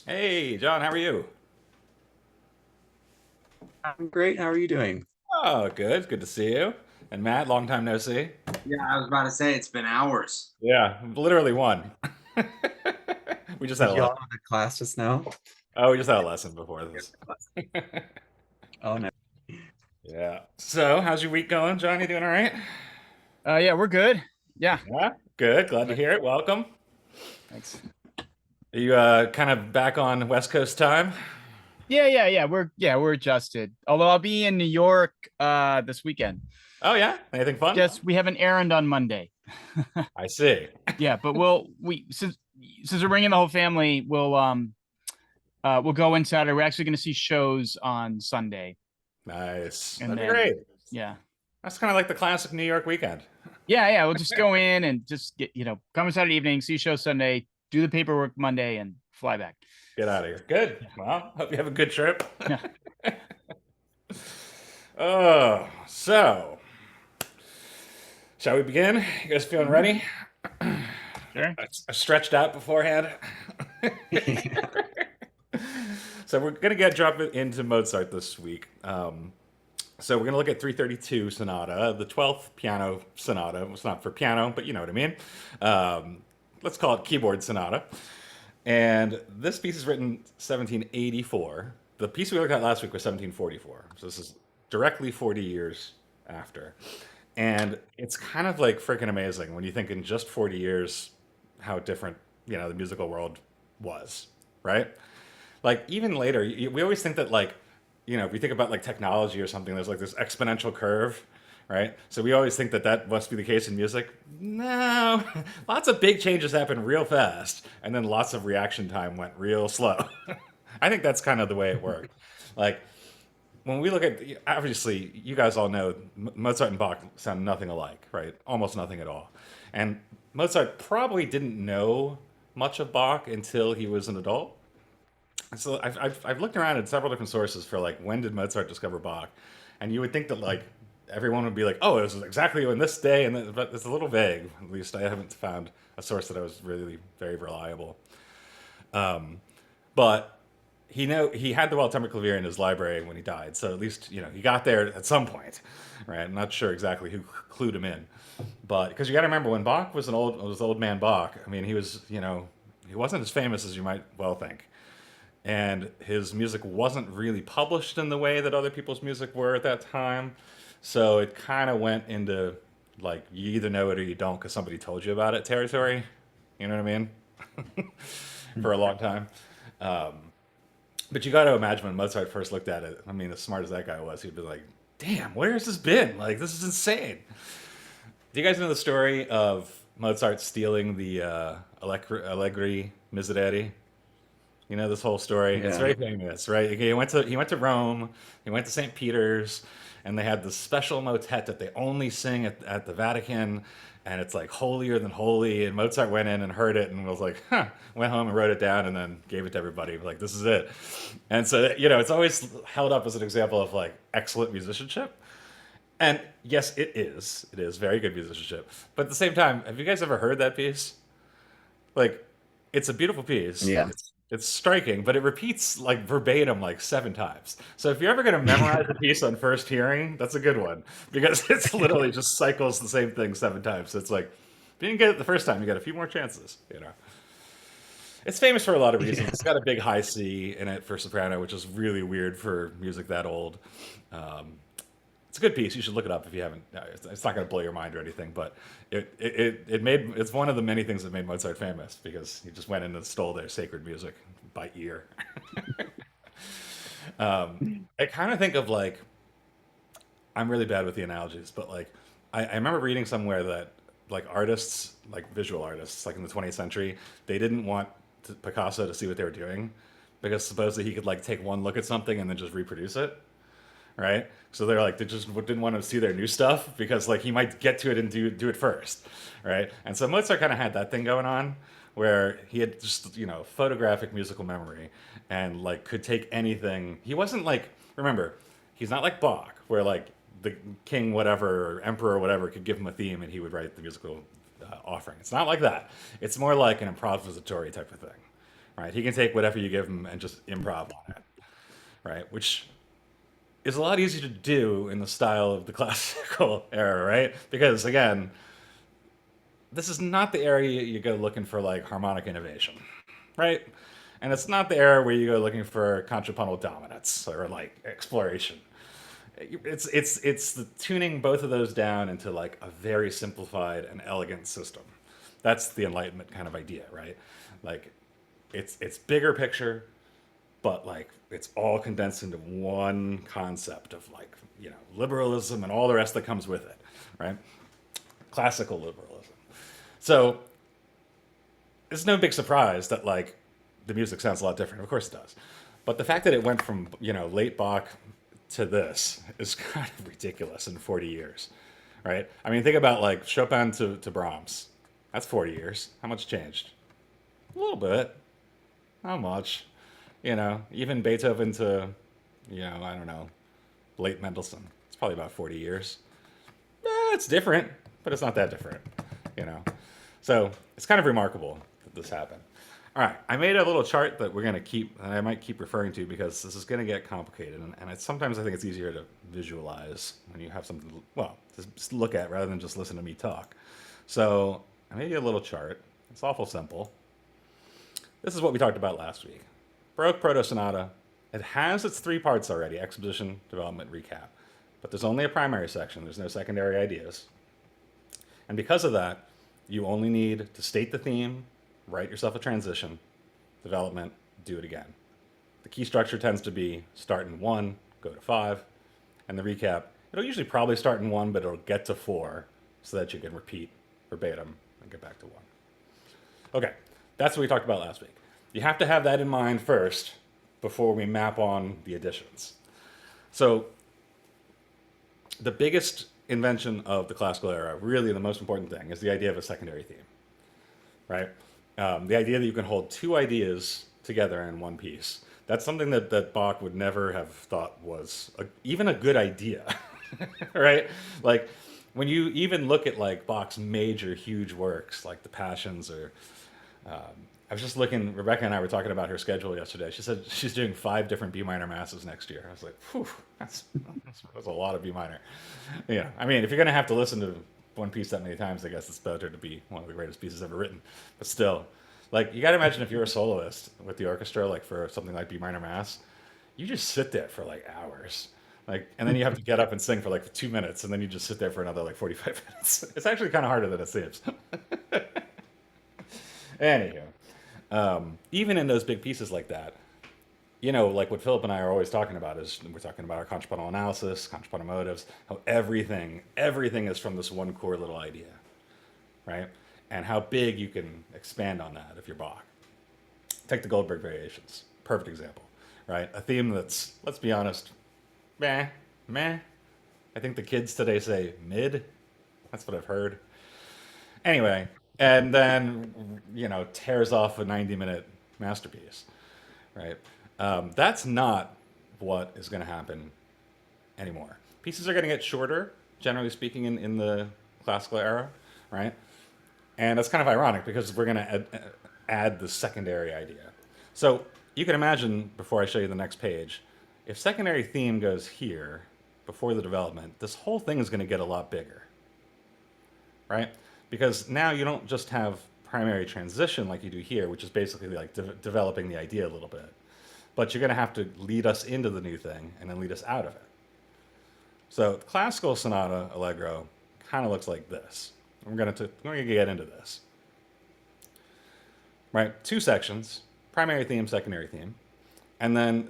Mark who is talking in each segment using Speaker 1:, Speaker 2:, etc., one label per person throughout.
Speaker 1: Hey, John, how are you?
Speaker 2: I'm great. How are you doing?
Speaker 1: Oh, good. Good to see you. And Matt, long time no see.
Speaker 2: Yeah, I was about to say it's been hours.
Speaker 1: Yeah, literally one. We just had
Speaker 2: Did
Speaker 1: a
Speaker 2: you all
Speaker 1: lesson.
Speaker 2: have a class just now?
Speaker 1: Oh, we just had a lesson before this.
Speaker 2: Oh no.
Speaker 1: Yeah. So, how's your week going, John? You doing all right?
Speaker 3: Yeah, we're good. Yeah,
Speaker 1: Yeah, good. Glad to
Speaker 3: but
Speaker 1: hear it. Welcome.
Speaker 3: thanks.
Speaker 1: Are you kind of back on West Coast time?
Speaker 3: Yeah. We're adjusted. Although I'll be in New York this weekend.
Speaker 1: Oh, yeah. Anything fun?
Speaker 3: Just we have an errand on Monday.
Speaker 1: I see.
Speaker 3: Yeah, but we since we're bringing the whole family, we'll go in Saturday. We're actually going to see shows on Sunday,
Speaker 1: Nice.
Speaker 3: and
Speaker 1: That'd be
Speaker 3: then
Speaker 1: great.
Speaker 3: yeah,
Speaker 1: That's kind of like the classic New York weekend.
Speaker 3: yeah. We'll just go in and just get come on Saturday evening, see show Sunday, do the paperwork Monday, and fly back.
Speaker 1: Get out of here. Good.
Speaker 3: Yeah,
Speaker 1: Well, hope you have a good trip.
Speaker 3: yeah.
Speaker 1: Oh, so shall we begin? You guys feeling
Speaker 3: Mhm.
Speaker 1: ready?
Speaker 3: Sure.
Speaker 1: I stretched out beforehand. So we're gonna get jump into Mozart this week. So we're gonna look at 332 Sonata, the 12th piano sonata. It's not for piano, but you know what I mean. Um, let's call it keyboard sonata. And this piece is written 1784. The piece we looked at last week was 1744. So this is directly 40 years after. And it's kind of like freaking amazing when you think in just 40 years how different, the musical world was, right? Like even later, we always think that like, if you think about like technology or something, there's like this exponential curve, right? So we always think that that must be the case in music. No, lots of big changes happen real fast, and then lots of reaction time went real slow. I think that's kind of the way it worked. Like when we look at, obviously, you guys all know Mozart and Bach sound nothing alike, right? Almost nothing at all. And Mozart probably didn't know much of Bach until he was an adult. So I've looked around at several different sources for like when did Mozart discover Bach, and you would think that like everyone would be like, oh, it was exactly on this day, and but it's a little vague. At least I haven't found a source that was really very reliable. But he had the Well-tempered clavier in his library when he died, so at least he got there at some point, right? I'm not sure exactly who clued him in, but because you got to remember when Bach was old man Bach. I mean, he was he wasn't as famous as you might well think, and his music wasn't really published in the way that other people's music were at that time. So it kind of went into like you either know it or you don't because somebody told you about it territory. You know what I mean? For a long time. But you got to imagine when Mozart first looked at it. I mean, as smart as that guy was, he'd be like, "Damn, where has this been? Like, this is insane." Do you guys know the story of Mozart stealing the Allegri Miserere? You know this whole story. It's
Speaker 2: Yeah.
Speaker 1: very famous, right? Okay, he went to Rome, he went to St. Peter's, and they had this special motet that they only sing at the Vatican, and it's like holier than holy. And Mozart went in and heard it and was like, "Huh." Went home and wrote it down and then gave it to everybody. Like this is it. And so it's always held up as an example of like excellent musicianship. And yes, it is. It is very good musicianship. But at the same time, have you guys ever heard that piece? Like, it's a beautiful piece.
Speaker 2: Yeah.
Speaker 1: It's striking, but it repeats like verbatim like 7 times. So if you're ever going to memorize a piece on first hearing, that's a good one because it's literally just cycles the same thing 7 times. So it's like, if you didn't get it the first time, you got a few more chances. It's famous for a lot of reasons.
Speaker 2: Yeah.
Speaker 1: It's got a big high C in it for soprano, which is really weird for music that old. Um, it's a good piece. You should look it up if you haven't. It's not going to blow your mind or anything, but it's one of the many things that made Mozart famous because he just went in and stole their sacred music by ear. I kind of think of like I'm really bad with the analogies, but like I remember reading somewhere that like artists, like visual artists, like in the 20th century, they didn't want Picasso to see what they were doing because supposedly he could like take one look at something and then just reproduce it, right? So they're like they just didn't want to see their new stuff because like he might get to it and do it first, right? And so Mozart kind of had that thing going on where he had just photographic musical memory and like could take anything. He wasn't like remember he's not like Bach where like the king whatever or emperor or whatever could give him a theme and he would write the musical offering. It's not like that. It's more like an improvisatory type of thing, right? He can take whatever you give him and just improv on it, right? Which is a lot easier to do in the style of the classical era, right? Because again, this is not the area you go looking for like harmonic innovation, right? And it's not the era where you go looking for contrapuntal dominance or like exploration. It's the tuning both of those down into like a very simplified and elegant system. That's the Enlightenment kind of idea, right? Like it's bigger picture, but like it's all condensed into one concept of like liberalism and all the rest that comes with it, right? Classical liberalism. So it's no big surprise that like the music sounds a lot different. Of course it does, but the fact that it went from late Bach to this is kind of ridiculous in 40 years, right? I mean, think about like Chopin to Brahms. That's 40 years. How much changed? A little bit. Not much. Even Beethoven to, I don't know, late Mendelssohn. It's probably about 40 years. It's different, but it's not that different, you know. So it's kind of remarkable that this happened. All right, I made a little chart that we're going to keep, and I might keep referring to because this is going to get complicated, and sometimes I think it's easier to visualize when you have something, to just look at rather than just listen to me talk. So I made you a little chart. It's awful simple. This is what we talked about last week. Baroque Proto-Sonata. It has its 3 parts already, exposition, development, recap. But there's only a primary section. There's no secondary ideas. And because of that, you only need to state the theme, write yourself a transition, development, do it again. The key structure tends to be start in 1, go to 5, and the recap, it'll usually probably start in 1, but it'll get to 4 so that you can repeat verbatim and get back to 1. Okay, that's what we talked about last week. You have to have that in mind first before we map on the additions. So the biggest invention of the classical era, really the most important thing, is the idea of a secondary theme, right? The idea that you can hold 2 ideas together in one piece. That's something that Bach would never have thought was even a good idea, right? Like when you even look at like Bach's major huge works, like the Passions or I was just looking, Rebecca and I were talking about her schedule yesterday. She said she's doing 5 different B minor masses next year. I was like, whew, that's a lot of B minor. Yeah, I mean, if you're going to have to listen to one piece that many times, I guess it's better to be one of the greatest pieces ever written. But still, like, you got to imagine if you're a soloist with the orchestra, like for something like B minor mass, you just sit there for like hours. Like, and then you have to get up and sing for like 2 minutes, and then you just sit there for another like 45 minutes. It's actually kind of harder than it seems. Anywho. Even in those big pieces like that, like what Philip and I are always talking about is we're talking about our contrapuntal analysis, contrapuntal motives, how everything is from this one core little idea, right? And how big you can expand on that if you're Bach. Take the Goldberg variations, perfect example, right? A theme that's, let's be honest, meh. I think the kids today say mid. That's what I've heard. Anyway, and then tears off a 90-minute masterpiece, right? That's not what is going to happen anymore. Pieces are going to get shorter, generally speaking, in the classical era, right? And that's kind of ironic because we're going to add the secondary idea. So you can imagine, before I show you the next page, if secondary theme goes here before the development, this whole thing is going to get a lot bigger, right? Because now you don't just have primary transition like you do here, which is basically like developing the idea a little bit. But you're going to have to lead us into the new thing and then lead us out of it. So classical Sonata Allegro kind of looks like this. We're going to get into this. Right? 2 sections, primary theme, secondary theme, and then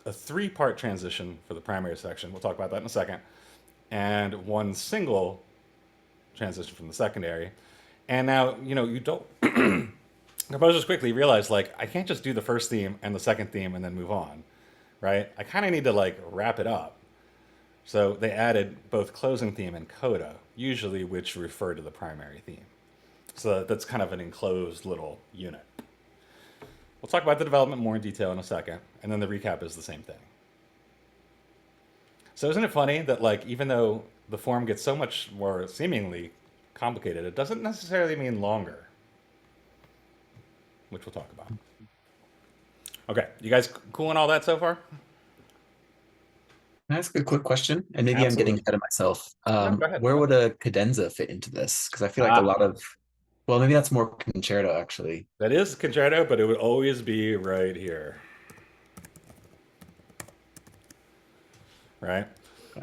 Speaker 1: a 3-part transition for the primary section. We'll talk about that in a second. And 1 single transition from the secondary. And now, you don't composers quickly realize, like, I can't just do the first theme and the second theme and then move on, right? I kind of need to like wrap it up. So they added both closing theme and coda, usually which refer to the primary theme. So that's kind of an enclosed little unit. We'll talk about the development more in detail in a second, and then the recap is the same thing. So isn't it funny that, like, even though the form gets so much more seemingly complicated, it doesn't necessarily mean longer, which we'll talk about. Okay, you guys cool on all that so far?
Speaker 2: Can I ask a quick question? And maybe I'm getting
Speaker 1: Absolutely.
Speaker 2: ahead of myself.
Speaker 1: No, go ahead.
Speaker 2: Where would a cadenza fit into this? Because I feel like a
Speaker 1: Ah,
Speaker 2: lot of, well, maybe that's more concerto actually.
Speaker 1: that is concerto, but it would always be right here, right?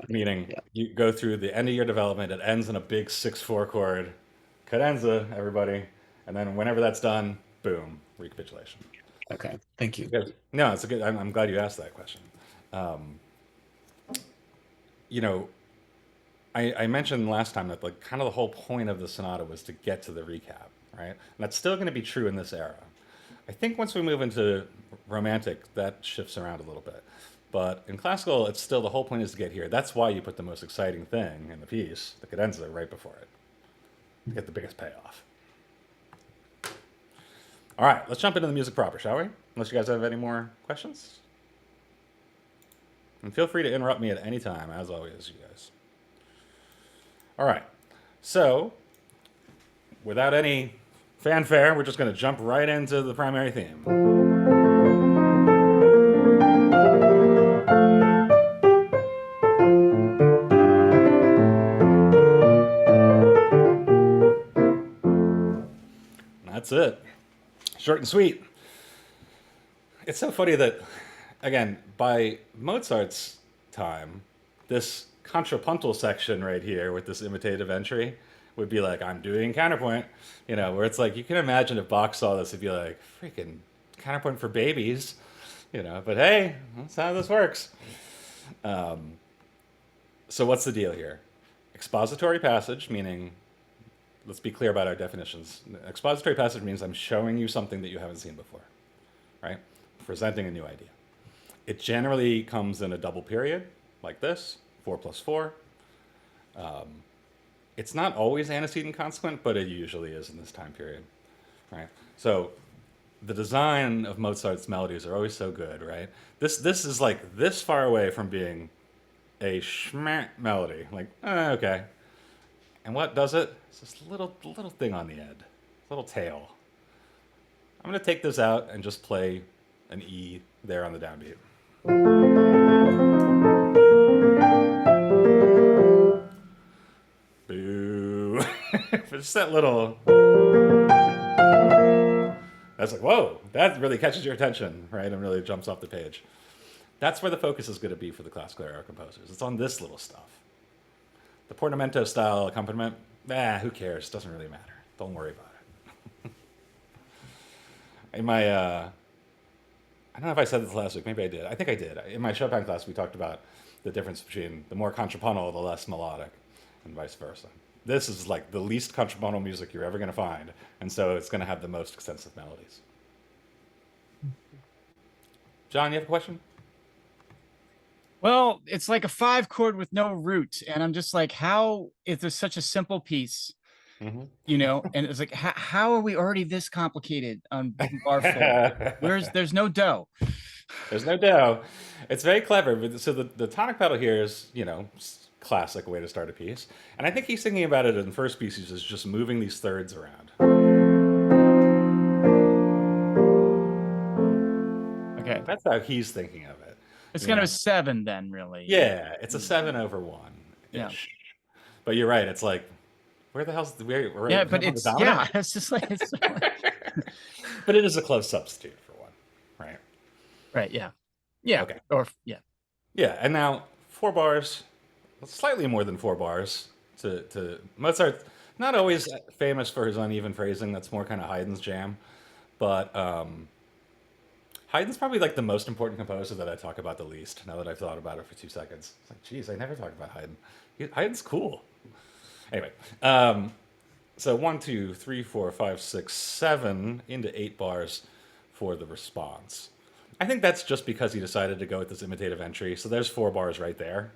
Speaker 1: Meaning
Speaker 2: Yeah.
Speaker 1: you go through the end of your development, it ends in a big 6/4 chord, cadenza, everybody, and then whenever that's done, boom, recapitulation.
Speaker 2: Okay. Thank you.
Speaker 1: Good. No, it's a good. I'm glad you asked that question. Um, you know, I mentioned last time that like kind of the whole point of the sonata was to get to the recap, right? And that's still going to be true in this era. I think once we move into romantic, that shifts around a little bit. But in classical, it's still the whole point is to get here. That's why you put the most exciting thing in the piece, the cadenza, right before it to get the biggest payoff. All right, let's jump into the music proper, shall we? Unless you guys have any more questions. And feel free to interrupt me at any time, as always, you guys. All right, so without any fanfare, we're just going to jump right into the primary theme. That's it. Short and sweet. It's so funny that, again, by Mozart's time, this contrapuntal section right here with this imitative entry would be like, I'm doing counterpoint, where it's like, you can imagine if Bach saw this, it'd be like, freaking counterpoint for babies, but hey, that's how this works. So what's the deal here? Expository passage, meaning, let's be clear about our definitions. Expository passage means I'm showing you something that you haven't seen before, right? Presenting a new idea. It generally comes in a double period, like this, 4+4. It's not always antecedent consequent, but it usually is in this time period, right? So the design of Mozart's melodies are always so good, right? This is like this far away from being a schmeh melody, like okay. And what does it? It's this little thing on the end, little tail. I'm gonna take this out and just play an E there on the downbeat. Boo. Just that little. That's like, whoa, that really catches your attention, right? And really jumps off the page. That's where the focus is going to be for the classical era composers. It's on this little stuff. The portamento style accompaniment, who cares? Doesn't really matter. Don't worry about it. In my, I don't know if I said this last week. Maybe I did. I think I did. In my Chopin class, we talked about the difference between the more contrapuntal, the less melodic, and vice versa. This is like the least contrapuntal music you're ever going to find, and so it's going to have the most extensive melodies. John, you have a question?
Speaker 3: Well, it's like a 5 chord with no root, and I'm just like, how is this such a simple piece? And it's like, how are we already this complicated on bar 4? There's no dough.
Speaker 1: There's no dough. It's very clever. So the tonic pedal here is, classic way to start a piece. And I think he's thinking about it in the first piece. He's just moving these thirds around.
Speaker 3: Okay.
Speaker 1: That's how he's thinking of it.
Speaker 3: It's kind of a 7 then, really.
Speaker 1: Yeah, it's a 7/1.
Speaker 3: Yeah.
Speaker 1: But you're right. It's like, where the hell's the
Speaker 3: yeah, but it's it's just like it's
Speaker 1: but it is a close substitute for one, right?
Speaker 3: Right. Yeah. Yeah.
Speaker 1: Okay.
Speaker 3: Or yeah.
Speaker 1: Yeah, and now 4 bars, slightly more than 4 bars to Mozart. Not always famous for his uneven phrasing. That's more kind of Haydn's jam, but Haydn's probably like the most important composer that I talk about the least. Now that I've thought about it for 2 seconds, it's like, geez, I never talk about Haydn. Haydn's cool. Anyway, so 1, 2, 3, 4, 5, 6, 7 into 8 bars for the response. I think that's just because he decided to go with this imitative entry. So there's 4 bars right there,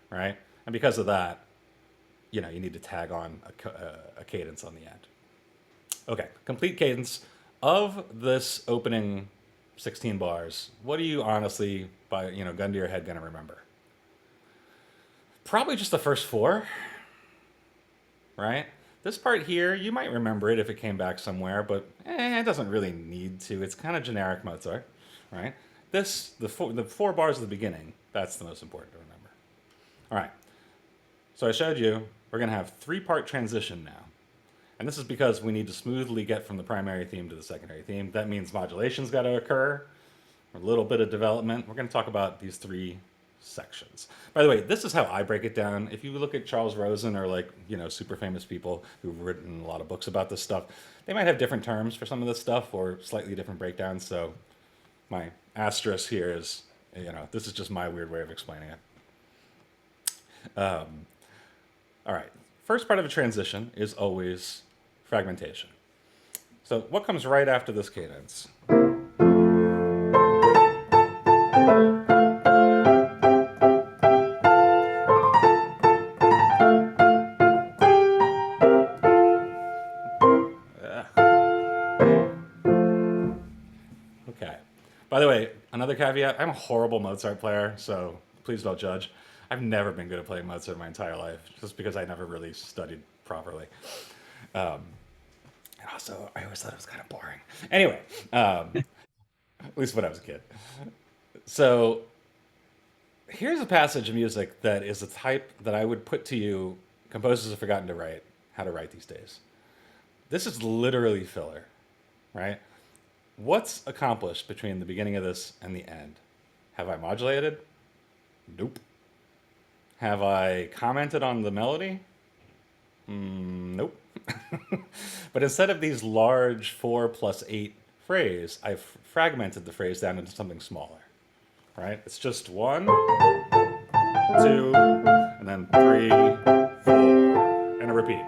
Speaker 1: right? And because of that, you need to tag on a cadence on the end. Okay, complete cadence of this opening 16 bars. What are you honestly, by gun to your head, gonna remember? Probably just the first 4, right? This part here, you might remember it if it came back somewhere, but it doesn't really need to. It's kind of generic Mozart. right? The four bars at the beginning, that's the most important to remember. All right. So I showed you we're going to have three-part transition now. And this is because we need to smoothly get from the primary theme to the secondary theme. That means modulation's got to occur, a little bit of development. We're going to talk about these three sections. By the way, this is how I break it down. If you look at Charles Rosen or like, super famous people who've written a lot of books about this stuff, they might have different terms for some of this stuff or slightly different breakdowns. So my asterisk here is, this is just my weird way of explaining it. All right. First part of a transition is always fragmentation. So what comes right after this cadence? Okay. By the way, another caveat, I'm a horrible Mozart player, so please don't judge. I've never been good at playing Mozart my entire life, just because I never really studied properly. And also, I always thought it was kind of boring. Anyway, at least when I was a kid. So here's a passage of music that is a type that I would put to you, composers have forgotten to write, how to write these days. This is literally filler, right? What's accomplished between the beginning of this and the end? Have I modulated? Nope. Have I commented on the melody? Nope. But instead of these large 4+8 phrase, I've fragmented the phrase down into something smaller, right? It's just 1, 2, and then 3, 4, and a repeat.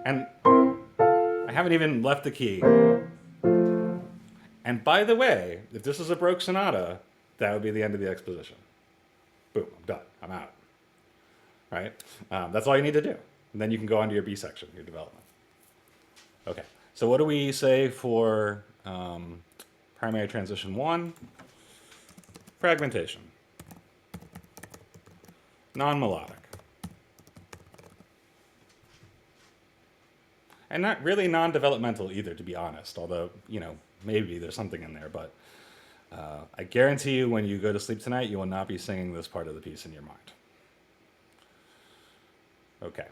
Speaker 1: And I haven't even left the key. And by the way, if this is a Baroque sonata, that would be the end of the exposition. Boom, I'm done. I'm out. Right? That's all you need to do. And then you can go on to your B section, your development. Okay, so what do we say for primary transition 1? Fragmentation. Non-melodic. And not really non-developmental either, to be honest, although, maybe there's something in there, but I guarantee you when you go to sleep tonight, you will not be singing this part of the piece in your mind. Okay.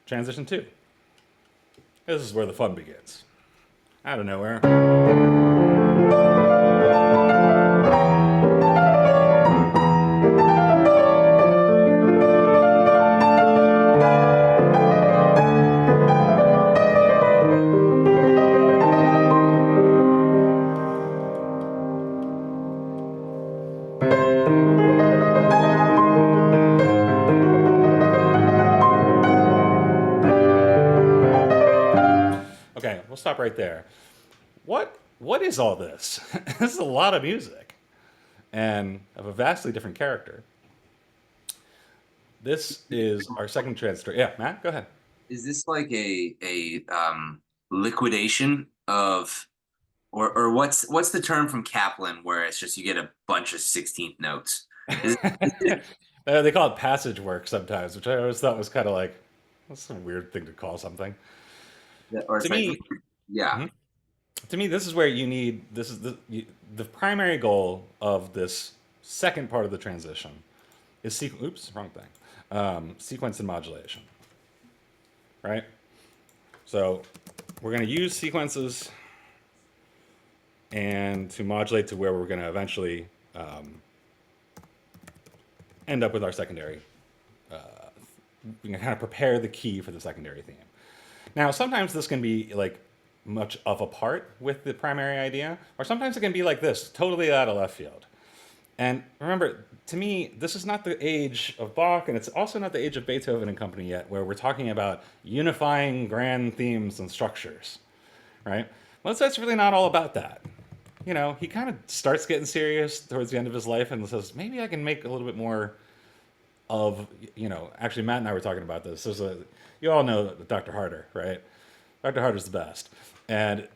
Speaker 1: Transition 2. This is where the fun begins. Out of nowhere. Okay, we'll stop right there. What is all this? This is a lot of music and of a vastly different character. This is our second transistor. Yeah, Matt, go ahead.
Speaker 4: Is this like a liquidation of or what's the term from Kaplan where it's just you get a bunch of 16th notes?
Speaker 1: They call it passage work sometimes, which I always thought was kind of like, that's a weird thing to call something.
Speaker 4: Or
Speaker 1: To me,
Speaker 4: yeah.
Speaker 1: To me, this is where you need, this is the primary goal of this second part of the transition is wrong thing. Sequence and modulation, right? So we're going to use sequences and to modulate to where we're going to eventually end up with our secondary. We can kind of prepare the key for the secondary theme. Now, sometimes this can be like much of a part with the primary idea, or sometimes it can be like this, totally out of left field. And remember, to me, this is not the age of Bach, and it's also not the age of Beethoven and company yet, where we're talking about unifying grand themes and structures, right? Mozart's really not all about that. He kind of starts getting serious towards the end of his life and says, maybe I can make a little bit more of, actually Matt and I were talking about this. You all know Dr. Harder, right? Dr. Harder's the best. And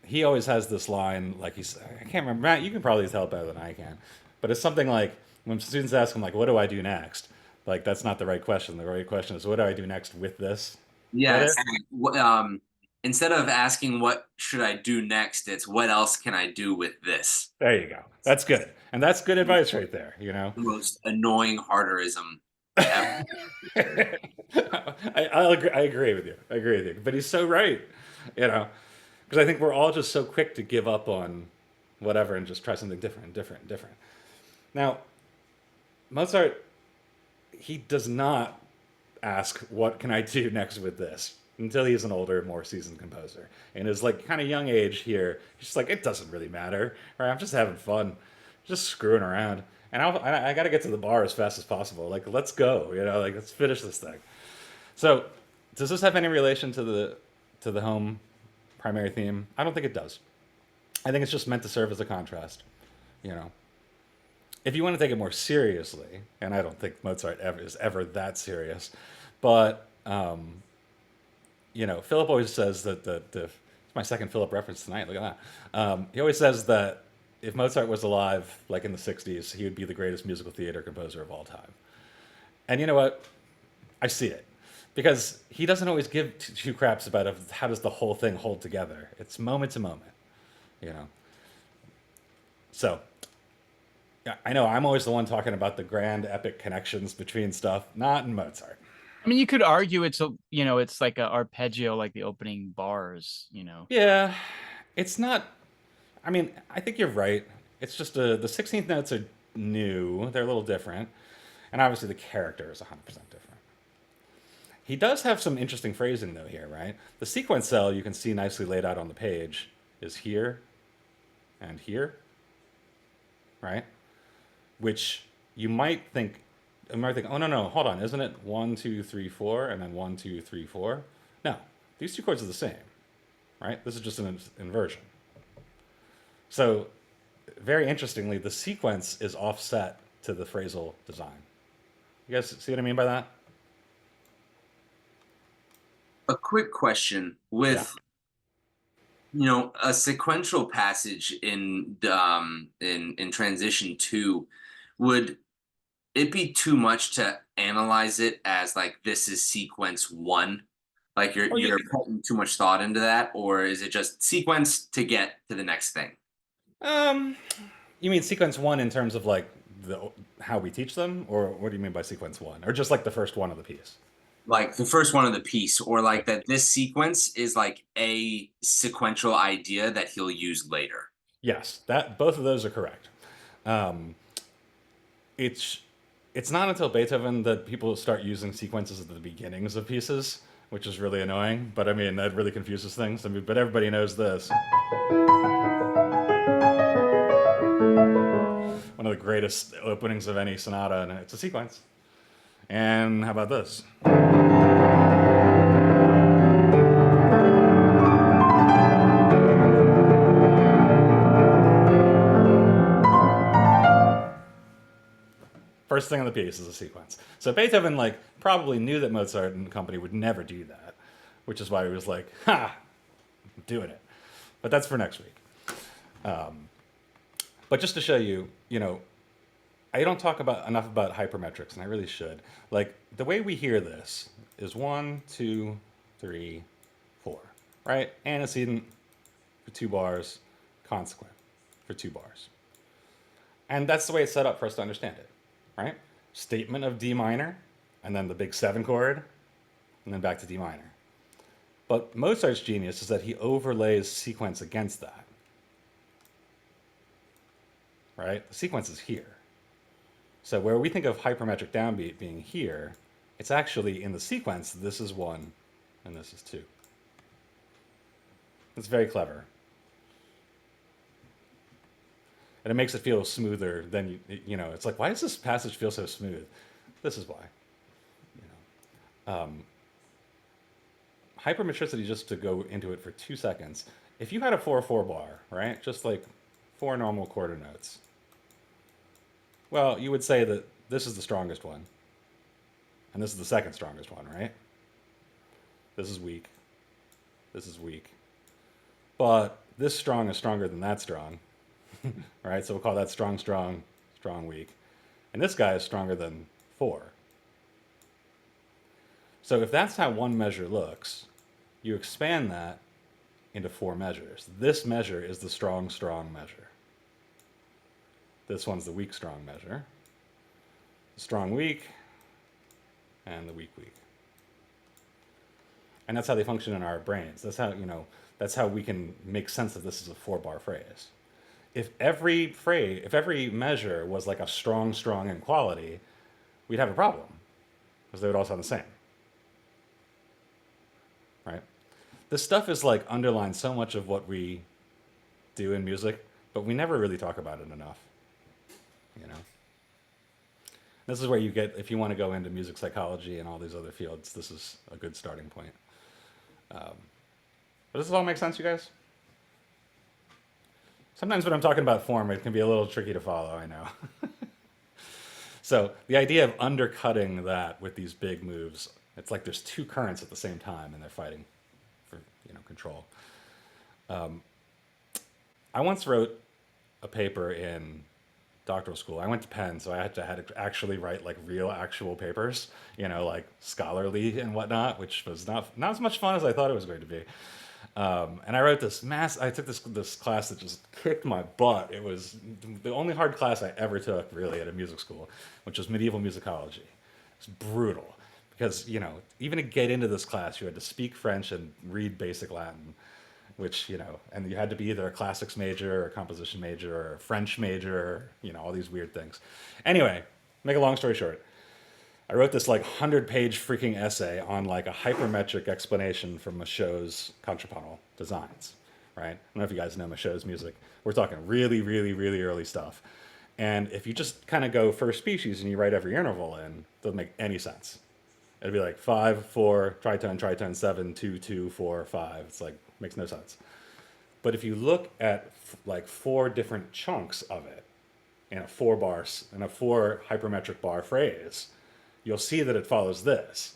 Speaker 1: he always has this line, like I can't remember, Matt, you can probably tell it better than I can. But it's something like, when students ask him, like, what do I do next? Like, that's not the right question. The right question is, what do I do next with this?
Speaker 4: Yeah. instead of asking what should I do next, it's what else can I do with this?
Speaker 1: There you go. That's good. And that's good advice right there, you know?
Speaker 4: The most annoying harderism ever.
Speaker 1: I'll agree. I agree with you. I agree with you. But he's so right, you know? Because I think we're all just so quick to give up on whatever and just try something different. Now, Mozart, he does not ask, what can I do next with this? Until he's an older, more seasoned composer. In his like kind of young age here, he's just like, it doesn't really matter, right? I'm just having fun, just screwing around. And I got to get to the bar as fast as possible. Like, let's go, you know, like let's finish this thing. So, does this have any relation to the home primary theme? I don't think it does. I think it's just meant to serve as a contrast, you know. If you want to take it more seriously, and I don't think Mozart is ever that serious, but you know, Philip always says that it's my second Philip reference tonight. Look at that. He always says that if Mozart was alive, like in the '60s, he would be the greatest musical theater composer of all time. And you know what? I see it. Because he doesn't always give two craps about how does the whole thing hold together. It's moment to moment, you know. So, yeah, I know I'm always the one talking about the grand epic connections between stuff, not in Mozart.
Speaker 3: I mean, you could argue it's it's like a arpeggio, like the opening bars, you know.
Speaker 1: Yeah, it's not. I mean, I think you're right. It's just the 16th notes are new. They're a little different, and obviously the character is 100% different. He does have some interesting phrasing though here, right? The sequence cell you can see nicely laid out on the page is here and here, right? Which you might think, oh no, hold on, isn't it 1, 2, 3, 4, and then 1, 2, 3, 4? No, these two chords are the same, right? This is just an inversion. So, very interestingly, the sequence is offset to the phrasal design. You guys see what I mean by that?
Speaker 4: A quick question with a sequential passage in transition 2, would it be too much to analyze it as like this is sequence 1? Like you're putting too much thought into that, or is it just sequence to get to the next thing?
Speaker 1: You mean sequence 1 in terms of like how we teach them, or what do you mean by sequence 1, or just like the first one of the piece?
Speaker 4: Like the first one of the piece, or like that this sequence is like a sequential idea that he'll use later.
Speaker 1: Yes, that both of those are correct. It's not until Beethoven that people start using sequences at the beginnings of pieces, which is really annoying. But I mean, that really confuses things. I mean, but everybody knows this. One of the greatest openings of any sonata, and it's a sequence. And how about this? First thing on the piece is a sequence. So Beethoven like probably knew that Mozart and company would never do that, which is why he was like, "Ha, I'm doing it." But that's for next week. But just to show you, you know, I don't talk enough about hypermetrics, and I really should. Like the way we hear this is 1, 2, 3, 4, right? Antecedent for 2 bars, consequent for 2 bars, and that's the way it's set up for us to understand it. Right? Statement of D minor, and then the big 7 chord, and then back to D minor. But Mozart's genius is that he overlays sequence against that. Right? The sequence is here. So where we think of hypermetric downbeat being here, it's actually in the sequence, this is 1, and this is 2. It's very clever. And it makes it feel smoother than you know. It's like, why does this passage feel so smooth? This is why. You know, hypermetricity. Just to go into it for 2 seconds. If you had a 4/4 bar, right, just like 4 normal quarter notes, well, you would say that this is the strongest one, and this is the second strongest one, right? This is weak. This is weak. But this strong is stronger than that strong. Right, so we'll call that strong, strong, strong, weak. And this guy is stronger than 4. So if that's how one measure looks, you expand that into 4 measures. This measure is the strong, strong measure. This one's the weak, strong measure. The strong, weak, and the weak, weak. And that's how they function in our brains. That's how, that's how we can make sense that this is a 4-bar phrase. If every measure was like a strong, strong in quality, we'd have a problem because they would all sound the same. Right? This stuff is like underlines so much of what we do in music, but we never really talk about it enough. This is where you get, if you want to go into music psychology and all these other fields, this is a good starting point. But does this all make sense, you guys? Sometimes when I'm talking about form, it can be a little tricky to follow, I know. So the idea of undercutting that with these big moves, it's like there's 2 currents at the same time and they're fighting for control. I once wrote a paper in doctoral school. I went to Penn, so I had to actually write like real actual papers, like scholarly and whatnot, which was not as much fun as I thought it was going to be. And I wrote I took this class that just kicked my butt. It was the only hard class I ever took really at a music school, which was medieval musicology. It's brutal because, even to get into this class, you had to speak French and read basic Latin, which, and you had to be either a classics major or a composition major or a French major, all these weird things. Anyway, make a long story short, I wrote this like 100-page freaking essay on like a hypermetric explanation for Michaud's contrapuntal designs, right? I don't know if you guys know Michaud's music. We're talking really, really, really early stuff. And if you just kind of go first species and you write every interval in, it doesn't make any sense. It'd be like 5, 4, tritone, tritone, 7, 2, 2, 4, 5. It's like, makes no sense. But if you look at like 4 different chunks of it in a 4 hypermetric bar phrase, you'll see that it follows this.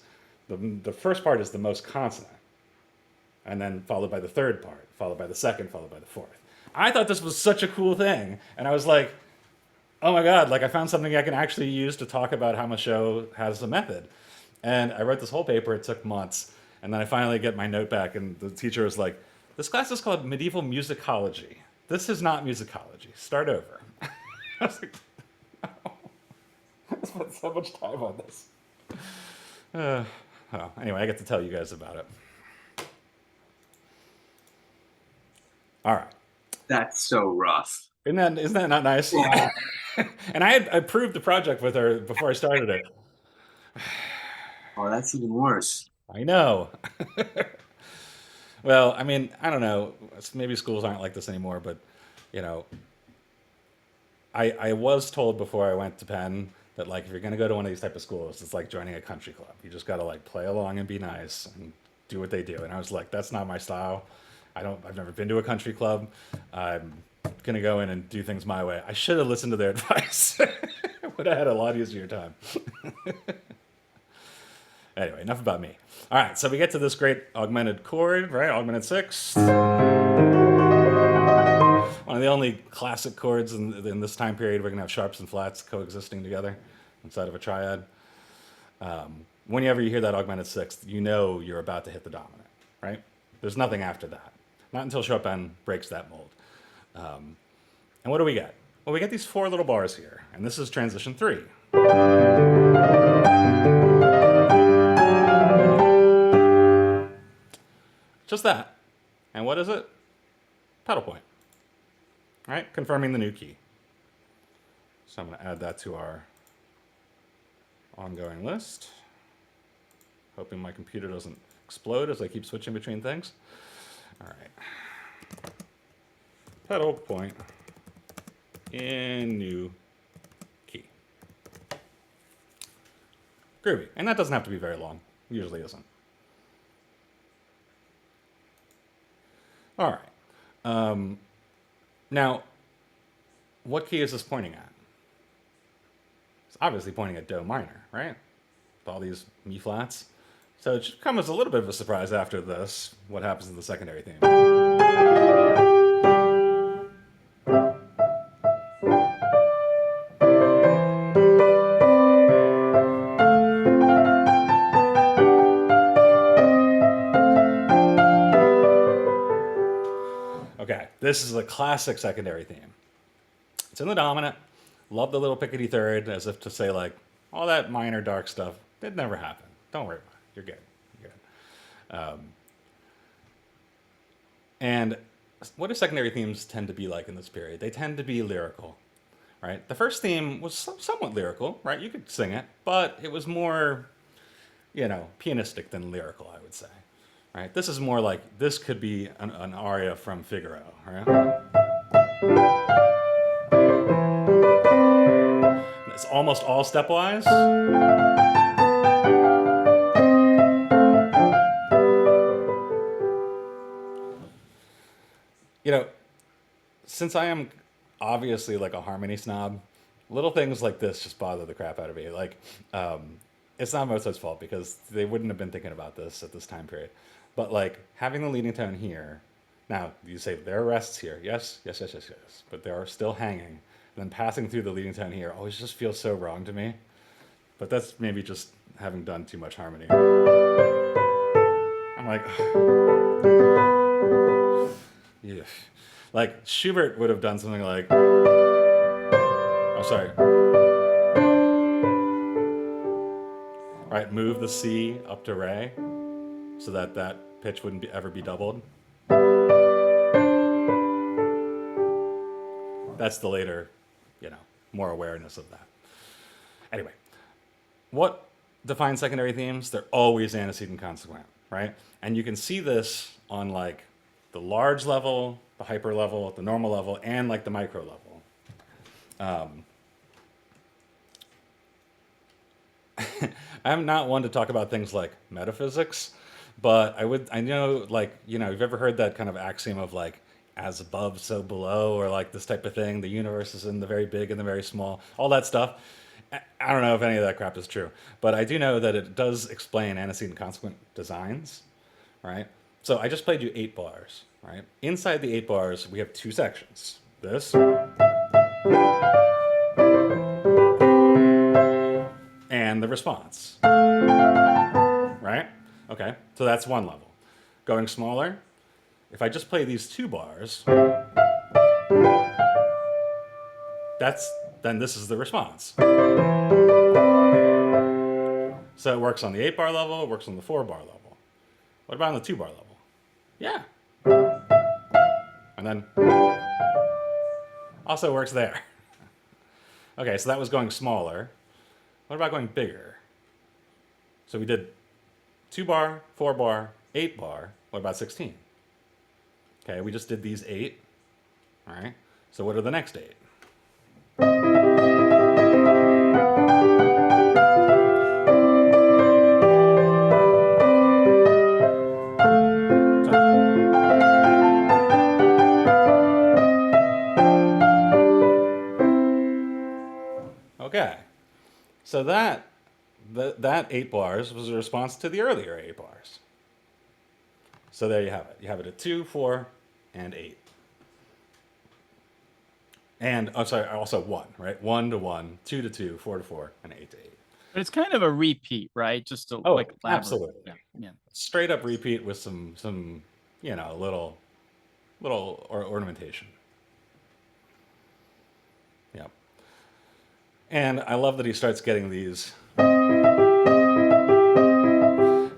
Speaker 1: The first part is the most consonant, and then followed by the third part, followed by the second, followed by the fourth. I thought this was such a cool thing, and I was like, oh my God, like I found something I can actually use to talk about how Michaud has a method. And I wrote this whole paper, it took months, and then I finally get my note back, and the teacher was like, this class is called medieval musicology. This is not musicology. Start over. I was like, no. I spent so much time on this. Anyway, I get to tell you guys about it. All right.
Speaker 4: That's so rough.
Speaker 1: Isn't that not nice? Yeah. And I approved the project with her before I started it.
Speaker 4: Oh, that's even worse.
Speaker 1: I know. Well, I mean, I don't know. Maybe schools aren't like this anymore, but, I was told before I went to Penn that, like, if you're going to go to one of these type of schools, it's like joining a country club. You just got to, like, play along and be nice and do what they do. And I was like, that's not my style. I've never been to a country club. I'm going to go in and do things my way. I should have listened to their advice. Would have had a lot easier time. Anyway, enough about me. All right, so we get to this great augmented chord, right? Augmented sixth. One of the only classic chords in this time period. We're going to have sharps and flats coexisting together inside of a triad. Whenever you hear that augmented sixth, you know you're about to hit the dominant, right? There's nothing after that. Not until Chopin breaks that mold. And what do we get? Well, we get these 4 little bars here, and this is transition 3. Just that. And what is it? Pedal point. All right, confirming the new key. So I'm going to add that to our ongoing list. Hoping my computer doesn't explode as I keep switching between things. All right. Pedal point in new key. Groovy. And that doesn't have to be very long. Usually isn't. All right. Now, what key is this pointing at? It's obviously pointing at Do minor, right? With all these Mi flats. So it should come as a little bit of a surprise after this, what happens in the secondary theme. This is a classic secondary theme. It's in the dominant. Love the little pickety third, as if to say, like, all that minor dark stuff, it never happened. Don't worry about it. You're good. You're good. And what do secondary themes tend to be like in this period? They tend to be lyrical, right? The first theme was somewhat lyrical, right? You could sing it, but it was more, pianistic than lyrical, I would say, right? This is more like, this could be an aria from Figaro, right? It's almost all stepwise. Since I am obviously like a harmony snob, little things like this just bother the crap out of me. Like, it's not Mozart's fault because they wouldn't have been thinking about this at this time period. But like having the leading tone here, now you say there are rests here. Yes, yes, yes, yes, yes. But they are still hanging. And then passing through the leading tone here always just feels so wrong to me. But that's maybe just having done too much harmony. I'm like, yeah. Like Schubert would have done something like, oh, sorry. Right, move the C up to Re so that that pitch wouldn't ever be doubled. That's the later, more awareness of that. Anyway, what defines secondary themes? They're always antecedent consequent, right? And you can see this on like the large level, the hyper level, the normal level, and like the micro level. I'm not one to talk about things like metaphysics, but I know, like, you've ever heard that kind of axiom of like, as above, so below, or like this type of thing. The universe is in the very big and the very small, all that stuff. I don't know if any of that crap is true, but I do know that it does explain antecedent consequent designs, right? So I just played you 8 bars, right? Inside the 8 bars, we have 2 sections. This and the response, right? Okay, so that's one level. Going smaller, if I just play these 2 bars, then this is the response. So it works on the 8 bar level, it works on the 4 bar level. What about on the 2 bar level? Yeah. And then also works there. Okay, so that was going smaller. What about going bigger? So we did 2 bar, 4 bar, 8 bar. What about 16? Okay, we just did these 8. All right. So what are the next 8? Okay. So that 8 bars was a response to the earlier 8 bars. So there you have it. You have it at 2, 4, and 8. And, oh, sorry, also 1, right? 1 to 1, 2 to 2, 4 to 4, and 8 to 8.
Speaker 3: But it's kind of a repeat, right? Just to like elaborate.
Speaker 1: Absolutely.
Speaker 3: Yeah.
Speaker 1: Straight up repeat with some little ornamentation. Yeah. And I love that he starts getting these,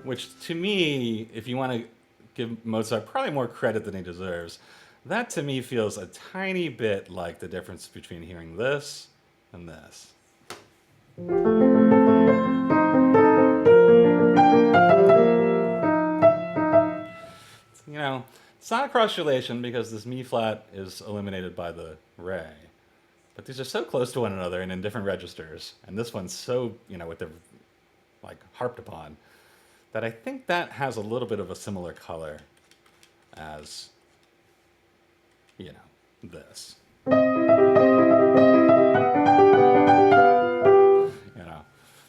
Speaker 1: which to me, if you want to give Mozart probably more credit than he deserves, that to me feels a tiny bit like the difference between hearing this and this. It's not a cross relation because this Mi flat is eliminated by the Re. But these are so close to one another and in different registers, and this one's so, what they're like harped upon, that I think that has a little bit of a similar color as, this.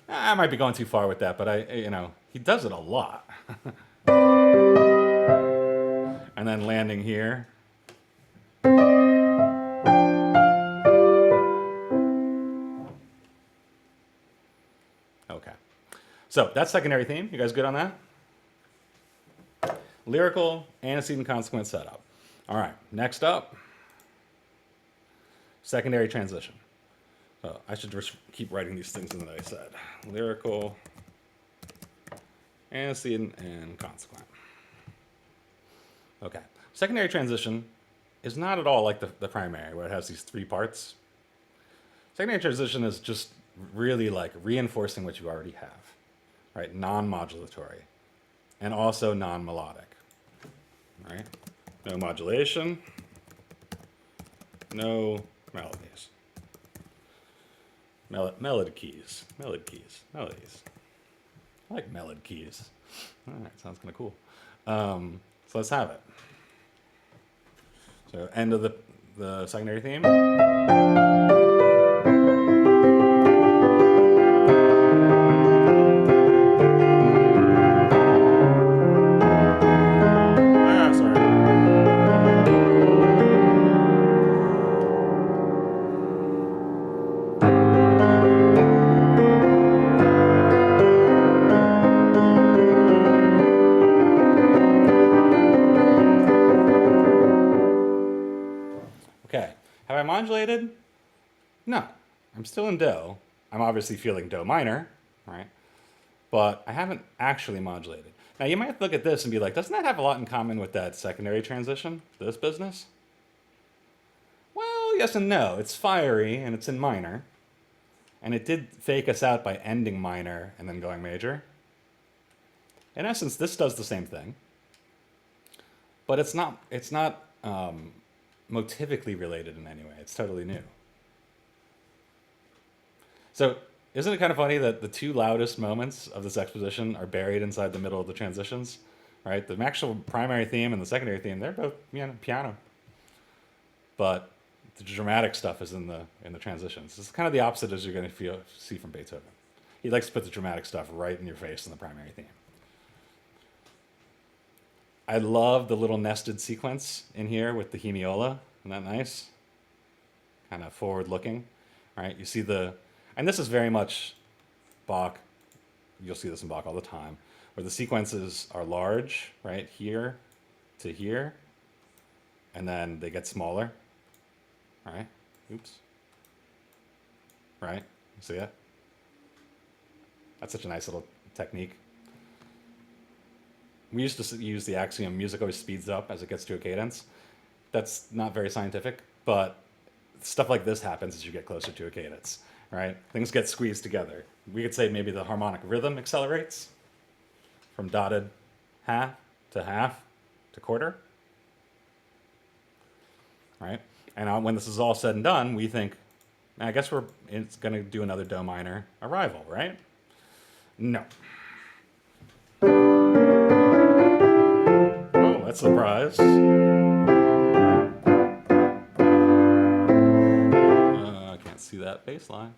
Speaker 1: I might be going too far with that, but he does it a lot. And then landing here. Okay. So that's secondary theme. You guys good on that? Lyrical, antecedent consequent setup. All right, next up, secondary transition. So I should just keep writing these things in that I said. Lyrical, antecedent, and consequent. Okay, secondary transition is not at all like the primary, where it has these three parts. Secondary transition is just really like reinforcing what you already have, right? Non-modulatory, and also non-melodic, right? No modulation, no melodies. Melody keys. Melodies. I like melody keys. All right, sounds kind of cool. So let's have it. So end of the secondary theme. Okay, have I modulated? No, I'm still in Do. I'm obviously feeling Do minor, right? But I haven't actually modulated. Now you might look at this and be like, doesn't that have a lot in common with that secondary transition, this business? Well, yes and no. It's fiery and it's in minor. And it did fake us out by ending minor and then going major. In essence, this does the same thing. But it's not motivically related in any way. It's totally new. So isn't it kind of funny that the two loudest moments of this exposition are buried inside the middle of the transitions, right? The actual primary theme and the secondary theme, they're both piano. But the dramatic stuff is in the transitions. It's kind of the opposite as you're going to see from Beethoven. He likes to put the dramatic stuff right in your face in the primary theme. I love the little nested sequence in here with the hemiola. Isn't that nice? Kind of forward looking, right? You see and this is very much Bach. You'll see this in Bach all the time, where the sequences are large, right? Here to here, and then they get smaller, right? Oops. Right? You see it? That's such a nice little technique. We used to use the axiom, music always speeds up as it gets to a cadence. That's not very scientific, but stuff like this happens as you get closer to a cadence, right? Things get squeezed together. We could say maybe the harmonic rhythm accelerates from dotted half to quarter, right? And when this is all said and done, we think, I guess it's going to do another Do minor arrival, right? No. Oh, that's a surprise. I can't see that bass line.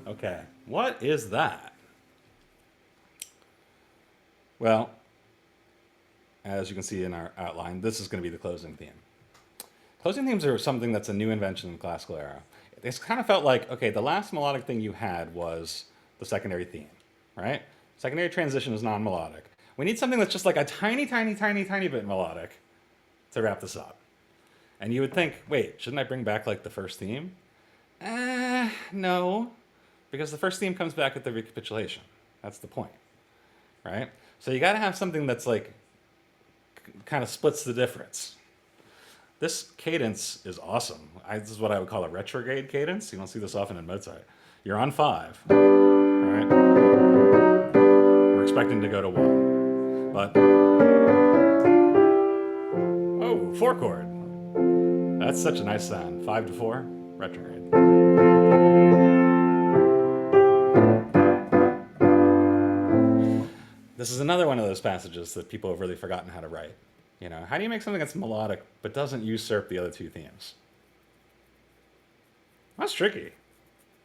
Speaker 1: Okay, what is that? Well, as you can see in our outline, this is going to be the closing theme. Closing themes are something that's a new invention in the classical era. It's kind of felt like, okay, the last melodic thing you had was the secondary theme, right? Secondary transition is non-melodic. We need something that's just like a tiny, tiny, tiny, tiny bit melodic to wrap this up. And you would think, wait, shouldn't I bring back like the first theme? No, because the first theme comes back at the recapitulation. That's the point, right? So you got to have something that's like kind of splits the difference. This cadence is awesome. This is what I would call a retrograde cadence. You don't see this often in Mozart. You're on 5, right? We're expecting to go to 1, but oh, 4 chord. That's such a nice sound. 5 to 4, retrograde. This is another one of those passages that people have really forgotten how to write. You know, how do you make something that's melodic but doesn't usurp the other two themes? That's tricky,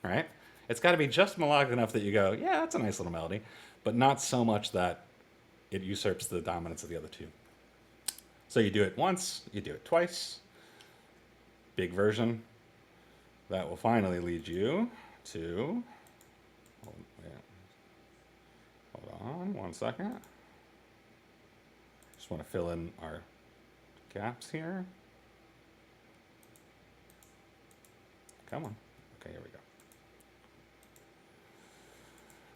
Speaker 1: right? It's got to be just melodic enough that you go, yeah, that's a nice little melody, but not so much that it usurps the dominance of the other two. So you do it once, you do it twice. Big version. That will finally lead you to. Hold on 1 second. Just want to fill in our gaps here. Come on. Okay, here we go.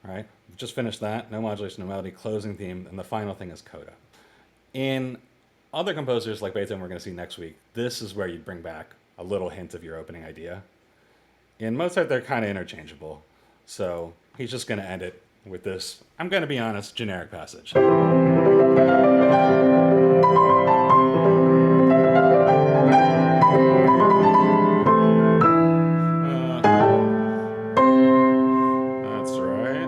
Speaker 1: All right, just finished that. No modulation, no melody, closing theme, and the final thing is coda. In other composers like Beethoven, we're going to see next week, this is where you bring back a little hint of your opening idea. In Mozart, they're kind of interchangeable. So he's just going to end it with this, I'm going to be honest, generic passage. That's right.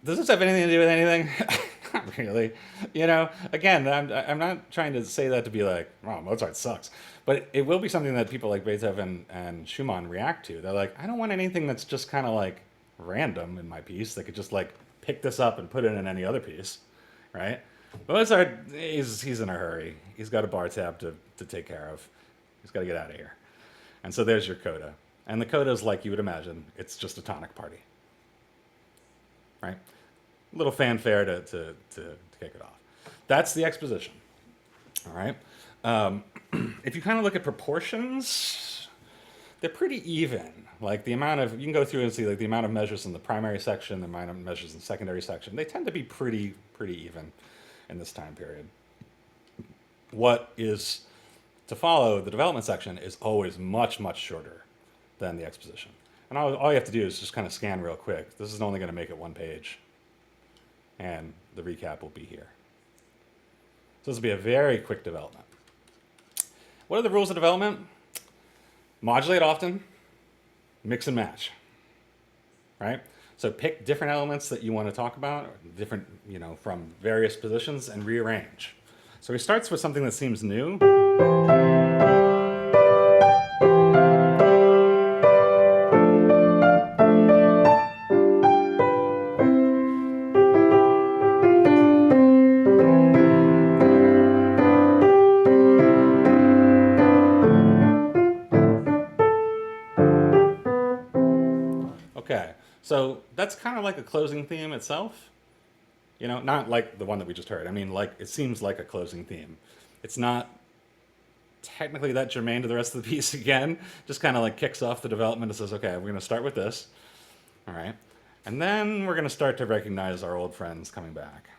Speaker 1: Does this have anything to do with anything? Not really. You know, again, I'm not trying to say that to be like, wow, Mozart sucks. But it will be something that people like Beethoven and Schumann react to. They're like, I don't want anything that's just kind of like random in my piece. They could just like pick this up and put it in any other piece, right? Mozart, he's in a hurry. He's got a bar tab to take care of. He's got to get out of here. And so there's your coda. And the coda is like you would imagine. It's just a tonic party, right? Little fanfare to kick it off. That's the exposition. All right. If you kind of look at proportions, they're pretty even. Like the amount of, you can go through and see like the amount of measures in the primary section, the amount of measures in the secondary section. They tend to be pretty even in this time period. What is to follow the development section is always much shorter than the exposition. And all you have to do is just kind of scan real quick. This is only going to make it 1 page. And the recap will be here. So this will be a very quick development. What are the rules of development? Modulate often, mix and match, right? So pick different elements that you want to talk about, different, from various positions, and rearrange. So he starts with something that seems new. Okay, so that's kind of like a closing theme itself. Not like the one that we just heard. I mean, like, it seems like a closing theme. It's not technically that germane to the rest of the piece again. Just kind of like kicks off the development and says, okay, we're going to start with this. All right. And then we're going to start to recognize our old friends coming back.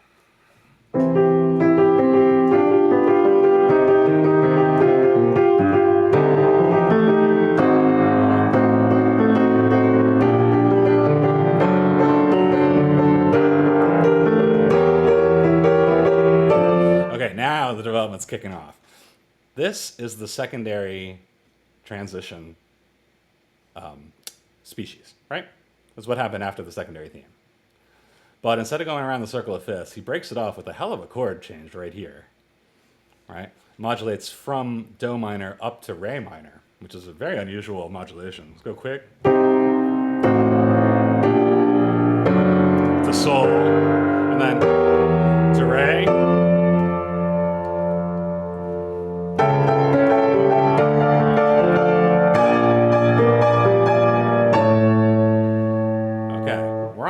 Speaker 1: Now the development's kicking off. This is the secondary transition species, right? That's what happened after the secondary theme. But instead of going around the circle of fifths, he breaks it off with a hell of a chord change right here, right? Modulates from Do minor up to Re minor, which is a very unusual modulation. Let's go quick. To Sol, and then to Re.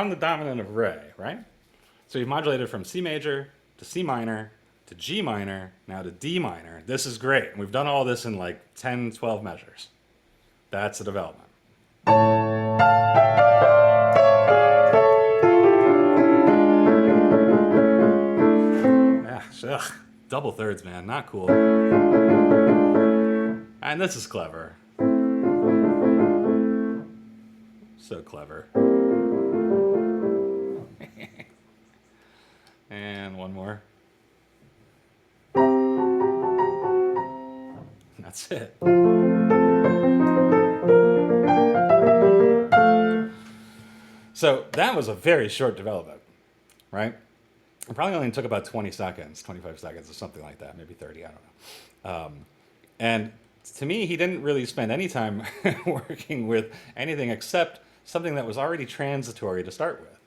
Speaker 1: The dominant of Re, right? So you've modulated from C major to C minor to G minor, now to D minor. This is great. And we've done all this in like 10, 12 measures. That's the development. Ugh, double thirds, man. Not cool. And this is clever. So clever. And one more. That's it. So that was a very short development, right? It probably only took about 20 seconds, 25 seconds, or something like that, maybe 30, I don't know. And to me, he didn't really spend any time working with anything except something that was already transitory to start with.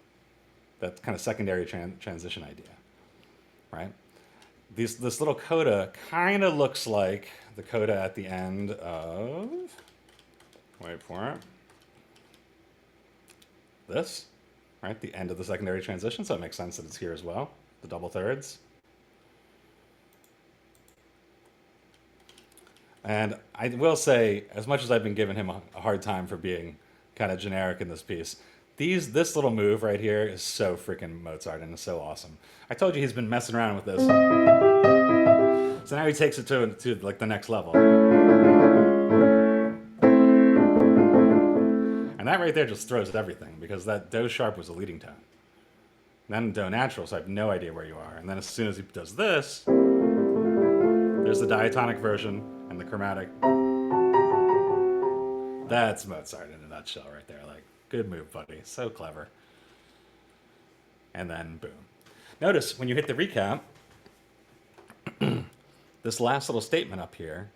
Speaker 1: That kind of secondary transition idea, right? This little coda kind of looks like the coda at the end of, wait for it, this, right? The end of the secondary transition, so it makes sense that it's here as well, the double thirds. And I will say, as much as I've been giving him a hard time for being kind of generic in this piece, this little move right here is so freaking Mozart and it's so awesome. I told you he's been messing around with this. So now he takes it to like the next level. And that right there just throws everything because that Do sharp was a leading tone. Then Do natural, so I have no idea where you are. And then as soon as he does this, there's the diatonic version and the chromatic. That's Mozart in a nutshell right there. Like, good move, buddy. So clever. And then boom. Notice when you hit the recap, this last little statement up here,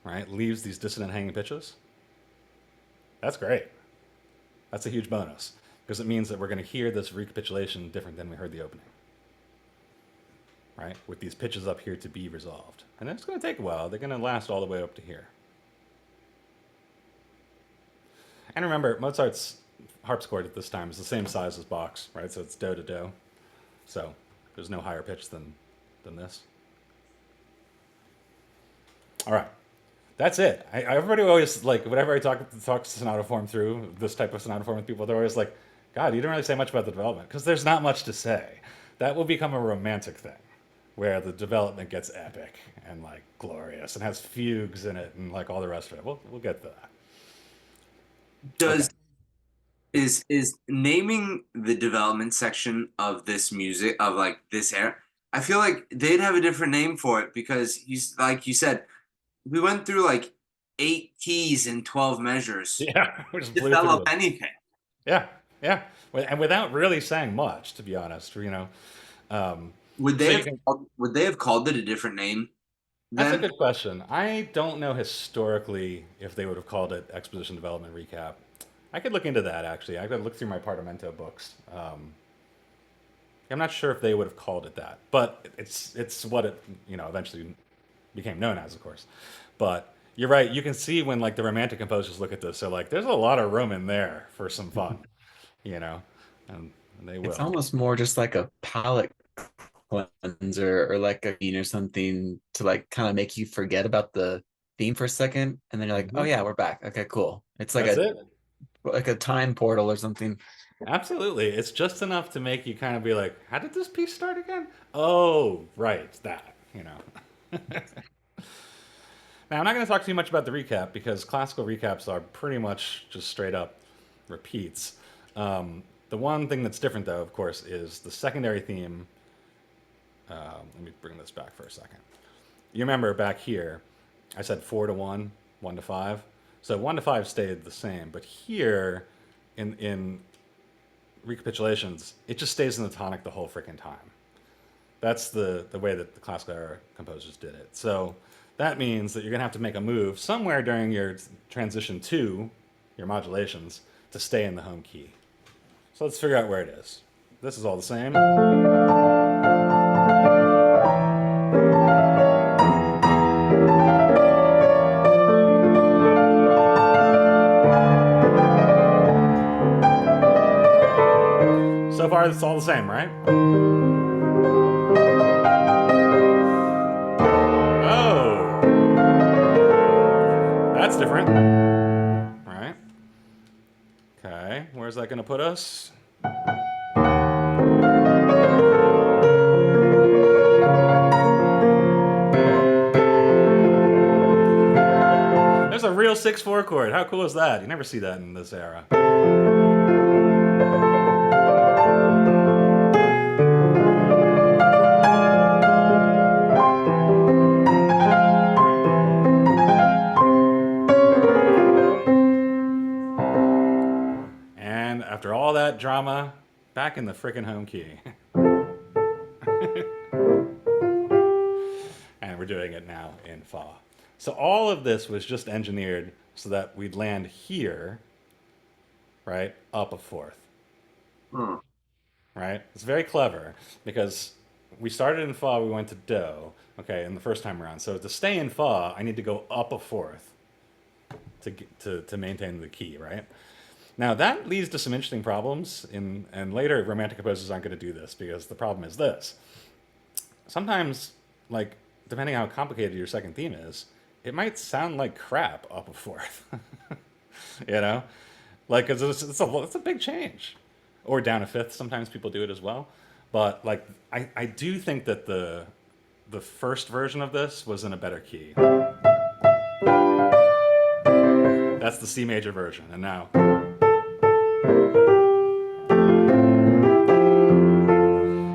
Speaker 1: right, leaves these dissonant hanging pitches. That's great. That's a huge bonus because it means that we're going to hear this recapitulation different than we heard the opening. Right? With these pitches up here to be resolved. And it's going to take a while. They're going to last all the way up to here. And remember, Mozart's harpsichord at this time is the same size as Bach's, right? So it's Do to Do. So there's no higher pitch than this. All right. That's it. Everybody always, like, whenever I talk sonata form through, this type of sonata form with people, they're always like, God, you don't really say much about the development. Because there's not much to say. That will become a romantic thing, where the development gets epic and, like, glorious and has fugues in it and, like, all the rest of it. We'll get to that.
Speaker 4: Is naming the development section of this music, of, like, this era, I feel like they'd have a different name for it because, like you said, we went through like 8 keys and 12 measures.
Speaker 1: Yeah, we just
Speaker 4: develop anything.
Speaker 1: Yeah, and without really saying much, to be honest, you know.
Speaker 4: Would they have called it a different name?
Speaker 1: That's a good question. I don't know historically if they would have called it Exposition Development Recap. I could look into that actually. I could look through my Partimento books. I'm not sure if they would have called it that, but it's what it eventually became known as, of course. But you're right. You can see when like the Romantic composers look at this, so like there's a lot of room in there for some fun, and they will.
Speaker 2: It's almost more just like a palette cleanser or like a scene or something to like kind of make you forget about the theme for a second, and then you're like, oh yeah, we're back. Okay, cool. It's like like a time portal or something.
Speaker 1: Absolutely. It's just enough to make you kind of be like, how did this piece start again? Oh, right, that, Now, I'm not going to talk too much about the recap because classical recaps are pretty much just straight up repeats. The one thing that's different, though, of course, is the secondary theme. Let me bring this back for a second. You remember back here, I said 4 to 1, 1 to 5. So 1 to 5 stayed the same, but here in recapitulations, it just stays in the tonic the whole freaking time. That's the way that the classical era composers did it. So that means that you're gonna have to make a move somewhere during your transition to your modulations to stay in the home key. So let's figure out where it is. This is all the same. So far, it's all the same, right? Oh. That's different. All right. Okay, where's that going to put us? There's a real 6/4 chord. How cool is that? You never see that in this era. And after all that drama, back in the frickin' home key. And we're doing it now in fa. So all of this was just engineered so that we'd land here, right, up a fourth,
Speaker 4: Hmm.
Speaker 1: right? It's very clever because we started in fa, we went to do, okay, in the first time around. So to stay in fa, I need to go up a fourth to maintain the key, right? Now that leads to some interesting problems, and later romantic composers aren't going to do this because the problem is this. Sometimes, like, depending on how complicated your second theme is, it might sound like crap up a fourth. You know? Like, it's a big change. Or down a fifth, sometimes people do it as well. But, like, I do think that the first version of this was in a better key. That's the C major version. And now.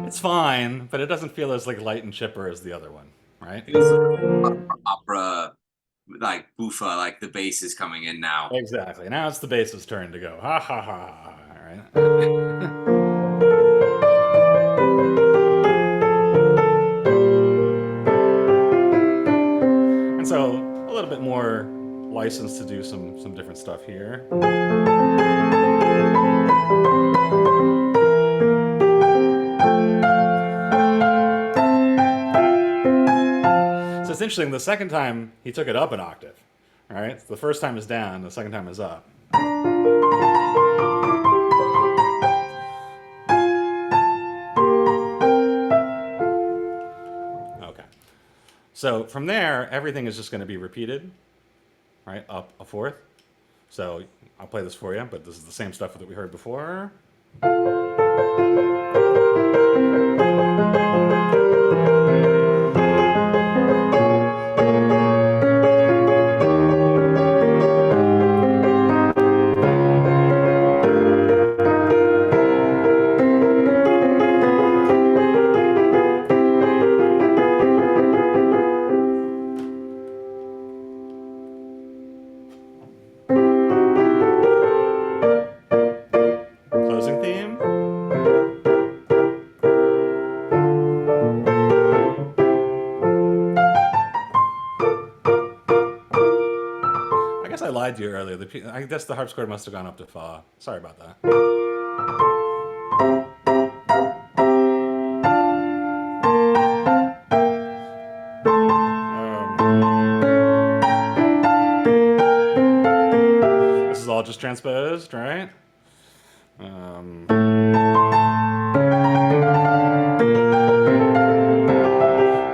Speaker 1: It's fine, but it doesn't feel as like light and chipper as the other one, right?
Speaker 4: Feels like opera, like buffa, like the bass is coming in now.
Speaker 1: Exactly. Now it's the bass's turn to go. Ha ha ha ha. Right? And so a little bit more license to do some different stuff here. So it's interesting. The second time he took it up an octave. All right. So the first time is down. The second time is up. Okay. So from there, everything is just going to be repeated, right? Up a fourth. So I'll play this for you, but this is the same stuff that we heard before. Closing theme. I guess I lied to you earlier. I guess the harpsichord must have gone up to fa. Sorry about that. This is all just transposed, right?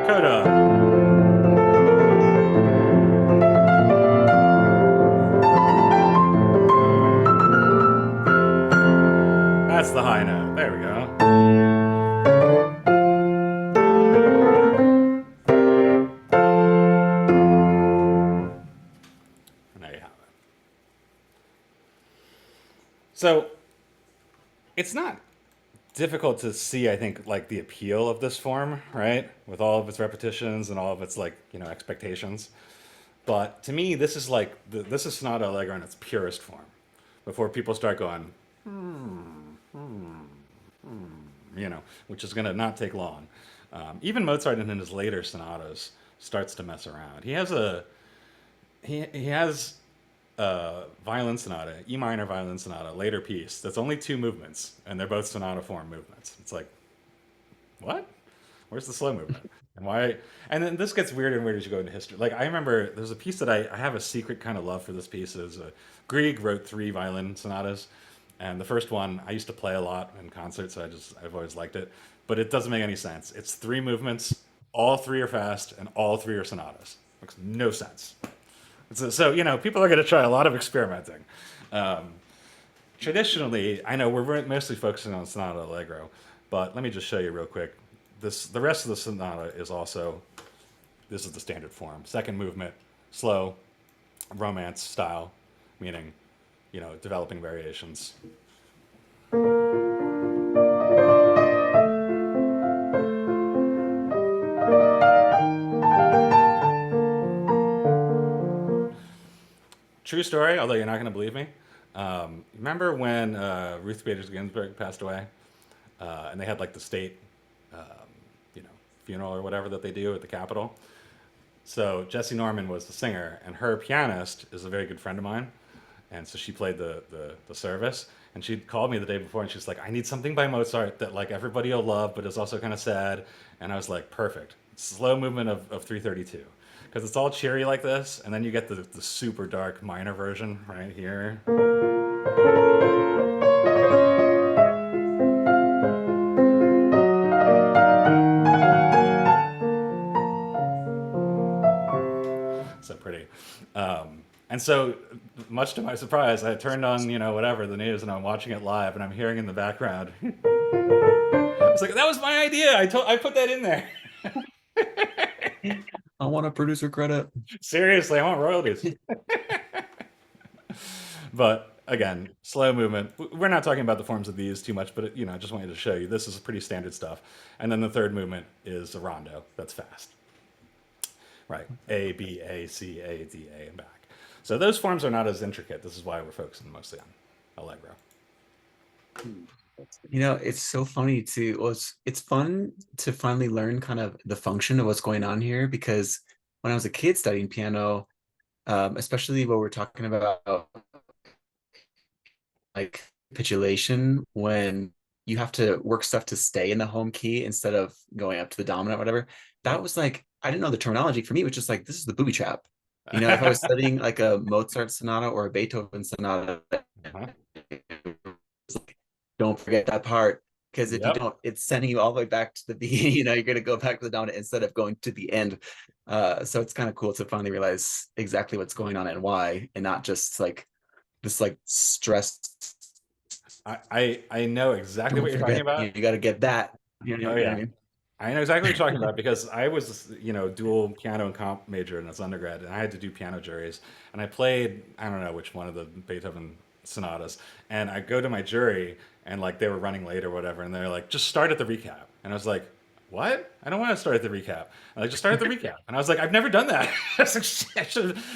Speaker 1: Coda. That's the high note. There we go. And there you have it. So it's not difficult to see, I think, like the appeal of this form, right? With all of its repetitions and all of its like, expectations. But to me, this is like this is Sonata Allegro in its purest form. Before people start going, which is going to not take long. Even Mozart in his later sonatas starts to mess around. He has a violin sonata, E minor violin sonata, later piece. That's only two movements, and they're both sonata form movements. It's like, what? Where's the slow movement? And why? And then this gets weirder and weirder as you go into history. Like I remember, there's a piece that I have a secret kind of love for. This piece is Grieg wrote 3 violin sonatas, and the first one I used to play a lot in concerts. So I've always liked it, but it doesn't make any sense. It's 3 movements, all 3 are fast, and all 3 are sonatas. Makes no sense. So people are going to try a lot of experimenting. Traditionally, I know we're mostly focusing on Sonata Allegro, but let me just show you real quick. The rest of the sonata is also, this is the standard form. Second movement, slow, romance style, meaning, developing variations. True story, although you're not going to believe me. Remember when Ruth Bader Ginsburg passed away? And they had like the state funeral or whatever that they do at the Capitol. So Jesse Norman was the singer, and her pianist is a very good friend of mine. And so she played the service, and she called me the day before, and she's like, "I need something by Mozart that like everybody will love, but is also kind of sad." And I was like, "Perfect, slow movement of 332, because it's all cheery like this, and then you get the super dark minor version right here." So pretty. And so, much to my surprise, I turned on, whatever, the news, and I'm watching it live, and I'm hearing in the background. It's like, that was my idea. I put that in there.
Speaker 2: I want a producer credit.
Speaker 1: Seriously, I want royalties. But again, slow movement. We're not talking about the forms of these too much, but I just wanted to show you this is pretty standard stuff. And then the third movement is a rondo. That's fast. Right. A, B, A, C, A, D, A, and back. So those forms are not as intricate. This is why we're focusing mostly on Allegro.
Speaker 2: It's so funny to, well, it's fun to finally learn kind of the function of what's going on here, because when I was a kid studying piano, especially what we're talking about, like capitulation, when you have to work stuff to stay in the home key instead of going up to the dominant, whatever. That was like, I didn't know the terminology. For me, it was just like, this is the booby trap. If I was studying like a Mozart sonata or a Beethoven sonata, don't forget that part, because if you don't, it's sending you all the way back to the beginning. You're going to go back to the dominant instead of going to the end. So it's kind of cool to finally realize exactly what's going on and why, and not just like this like stress.
Speaker 1: I know exactly what you're talking about.
Speaker 2: You got to get that.
Speaker 1: Oh yeah, I mean? I know exactly what you're talking about, because I was, dual piano and comp major in as undergrad, and I had to do piano juries, and I played, I don't know which one of the Beethoven sonatas, and I go to my jury, and like they were running late or whatever, and they're like, "Just start at the recap," and I was like, "What? I don't want to start at the recap." And like, "Just start at the recap," and I was like, "I've never done that."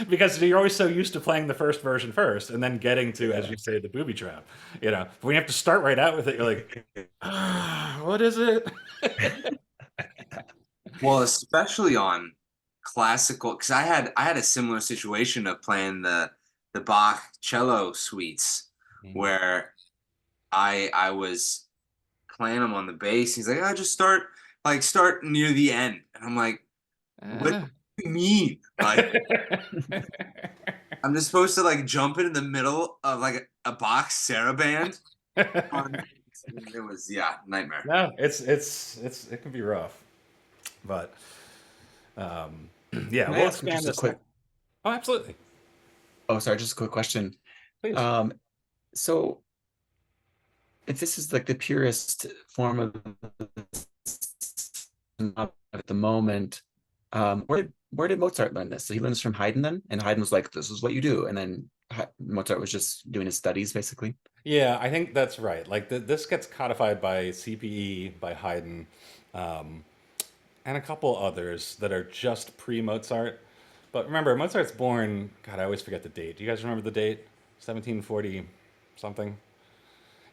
Speaker 1: Because you're always so used to playing the first version first, and then getting to, as you say, the booby trap. But when you have to start right out with it, you're like, "What is it?"
Speaker 4: Well, especially on classical, because I had a similar situation of playing the Bach cello suites, where I was playing them on the bass. He's like, "I just start near the end," and I'm like, "What do you mean? Like, I'm just supposed to like jump into the middle of like a Bach saraband?" It was nightmare.
Speaker 1: No, it can be rough, but yeah, we'll expand this. Oh, absolutely.
Speaker 2: Oh, sorry, just a quick question.
Speaker 1: Please.
Speaker 2: So if this is like the purest form of at the moment, where did Mozart learn this? So he learned this from Haydn then, and Haydn was like, "This is what you do," and then Mozart was just doing his studies basically.
Speaker 1: Yeah, I think that's right. Like this gets codified by CPE, by Haydn, and a couple others that are just pre-Mozart. But remember, Mozart's born. God, I always forget the date. Do you guys remember the date? 1740 something.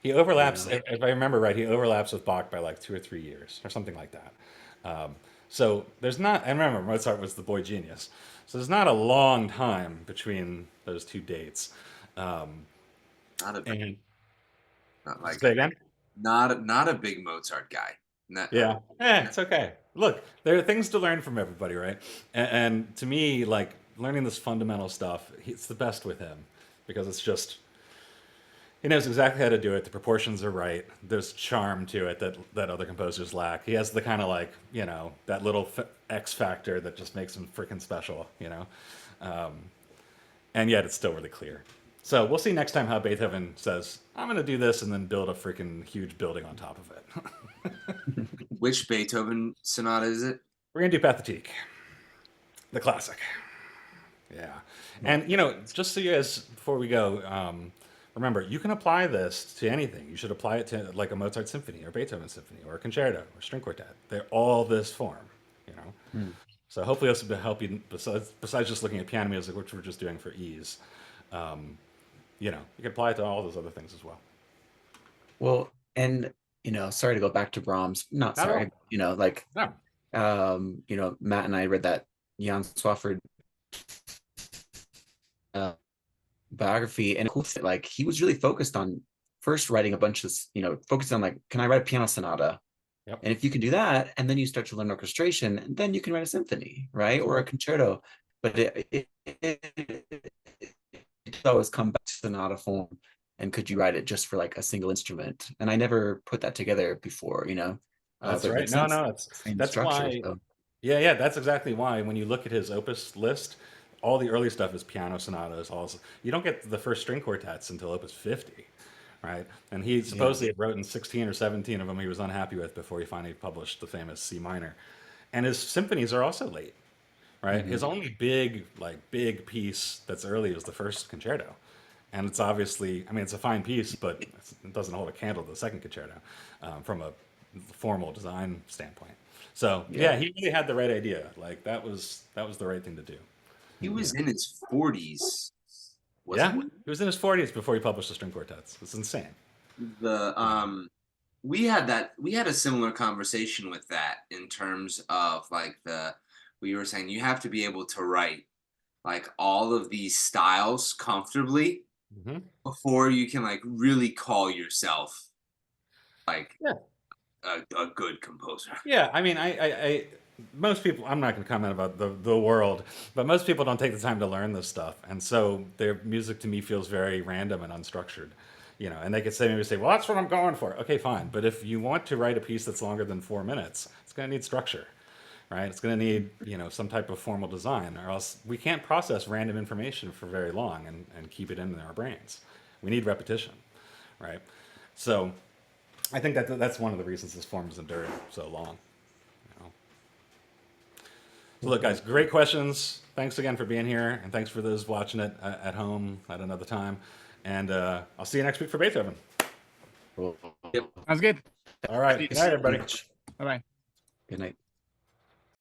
Speaker 1: He overlaps, if I remember right, he overlaps with Bach by like 2 or 3 years or something like that. So there's not, and remember, Mozart was the boy genius. So there's not a long time between those two dates.
Speaker 4: Not a big, not like
Speaker 1: Say again?
Speaker 4: not a big Mozart guy.
Speaker 1: Yeah. It's okay. Look, there are things to learn from everybody, right? And to me, like learning this fundamental stuff, it's the best with him, because it's just, he knows exactly how to do it. The proportions are right. There's charm to it that other composers lack. He has the kind of like, that little X factor that just makes him freaking special, and yet it's still really clear. So we'll see next time how Beethoven says, "I'm going to do this," and then build a freaking huge building on top of it.
Speaker 4: Which Beethoven sonata is it?
Speaker 1: We're going to do Pathétique, the classic. Yeah. And, just so you guys, before we go, remember, you can apply this to anything. You should apply it to like a Mozart symphony or Beethoven symphony or a concerto or string quartet. They're all this form, So hopefully this will help you, besides just looking at piano music, which we're just doing for ease. You can apply it to all those other things as well.
Speaker 2: Well, and sorry to go back to Brahms. Not sorry,
Speaker 1: No.
Speaker 2: You know, Matt and I read that Jan Swafford biography, and like he was really focused on first writing a bunch of, you know, focused on like, can I write a piano sonata?
Speaker 1: Yep.
Speaker 2: And if you can do that, and then you start to learn orchestration, and then you can write a symphony, right? Or a concerto. But it always come back to sonata form. And could you write it just for like a single instrument? And I never put that together before, you know.
Speaker 1: That's
Speaker 2: But it
Speaker 1: right.
Speaker 2: makes
Speaker 1: No,
Speaker 2: sense.
Speaker 1: no,
Speaker 2: Same
Speaker 1: that's
Speaker 2: structure.
Speaker 1: why.
Speaker 2: So.
Speaker 1: Yeah, that's exactly why. When you look at his opus list, all the early stuff is piano sonatas. Also, you don't get the first string quartets until opus 50, right? And he supposedly wrote in 16 or 17 of them he was unhappy with before he finally published the famous C minor. And his symphonies are also late, right? His only big piece that's early is the first concerto. And it's obviously, I mean, it's a fine piece, but it doesn't hold a candle to the second concerto from a formal design standpoint. So yeah, he really had the right idea. Like that was the right thing to do.
Speaker 4: He was in his 40s,
Speaker 1: Yeah,
Speaker 4: wasn't
Speaker 1: he was in his 40s before he published the string quartets. It's insane.
Speaker 4: the we had a similar conversation with that in terms of like we were saying you have to be able to write like all of these styles comfortably before you can like really call yourself like
Speaker 1: Yeah.
Speaker 4: a good composer.
Speaker 1: Yeah, I mean, most people, I'm not going to comment about the world, but most people don't take the time to learn this stuff. And so their music to me feels very random and unstructured, you know, and they could say, maybe say, well, that's what I'm going for. Okay, fine. But if you want to write a piece that's longer than 4 minutes, it's going to need structure, right? It's going to need, you know, some type of formal design, or else we can't process random information for very long and keep it in our brains. We need repetition, right? So I think that's one of the reasons this form has endured so long. You know? So look, guys, great questions. Thanks again for being here, and thanks for those watching it at home at another time. And I'll see you next week for Beethoven.
Speaker 2: Cool.
Speaker 4: Yep.
Speaker 3: Sounds good.
Speaker 1: All right. Good night, everybody.
Speaker 3: Bye bye.
Speaker 2: Good night.